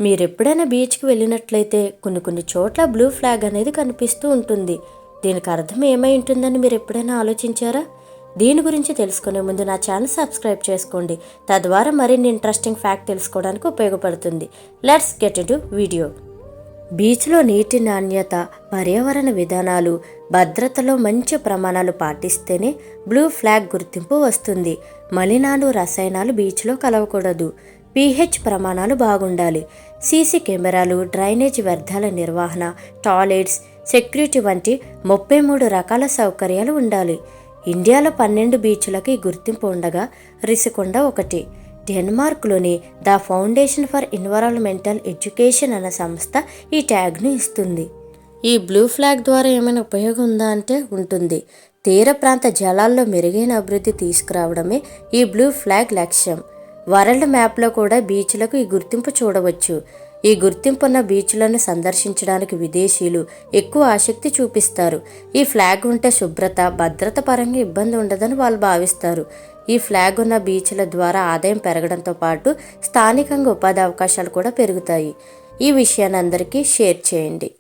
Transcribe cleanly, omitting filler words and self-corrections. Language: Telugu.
మీరెప్పుడైనా బీచ్కి వెళ్ళినట్లయితే కొన్ని చోట్ల బ్లూ ఫ్లాగ్ అనేది కనిపిస్తూ ఉంటుంది. దీనికి అర్థం ఏమై ఉంటుందని మీరు ఎప్పుడైనా ఆలోచించారా? దీని గురించి తెలుసుకునే ముందు నా ఛానల్ సబ్స్క్రైబ్ చేసుకోండి. తద్వారా మరిన్ని ఇంట్రెస్టింగ్ ఫ్యాక్ట్ తెలుసుకోవడానికి ఉపయోగపడుతుంది. Let's get into video. బీచ్లో నీటి నాణ్యత, పర్యావరణ విధానాలు, భద్రతలో మంచి ప్రమాణాలు పాటిస్తేనే బ్లూ ఫ్లాగ్ గుర్తింపు వస్తుంది. మలినాలు, రసాయనాలు బీచ్లో కలవకూడదు. pH ప్రమాణాలు బాగుండాలి. సీసీ కెమెరాలు, డ్రైనేజ్ వ్యర్థాల నిర్వహణ, టాయిలెట్స్, సెక్యూరిటీ వంటి 33 రకాల సౌకర్యాలు ఉండాలి. ఇండియాలో 12 బీచ్లకు ఈ గుర్తింపు ఉండగా రిషికొండ ఒకటి. డెన్మార్క్లోని the foundation for environmental education అనే సంస్థ ఈ ట్యాగ్ను ఇస్తుంది. ఈ బ్లూ ఫ్లాగ్ ద్వారా ఏమైనా ఉపయోగం ఉందా అంటే ఉంటుంది. తీర ప్రాంత జలాల్లో మెరుగైన అభివృద్ధి తీసుకురావడమే ఈ బ్లూ ఫ్లాగ్ లక్ష్యం. వరల్డ్ మ్యాప్లో కూడా బీచ్లకు ఈ గుర్తింపు చూడవచ్చు. ఈ గుర్తింపున్న బీచ్లను సందర్శించడానికి విదేశీయులు ఎక్కువ ఆసక్తి చూపిస్తారు. ఈ ఫ్లాగ్ ఉంటే శుభ్రత, భద్రత పరంగా ఇబ్బంది ఉండదని వాళ్ళు భావిస్తారు. ఈ ఫ్లాగ్ ఉన్న బీచ్ల ద్వారా ఆదాయం పెరగడంతో పాటు స్థానికంగా ఉపాధి అవకాశాలు కూడా పెరుగుతాయి. ఈ విషయాన్ని అందరికీ షేర్ చేయండి.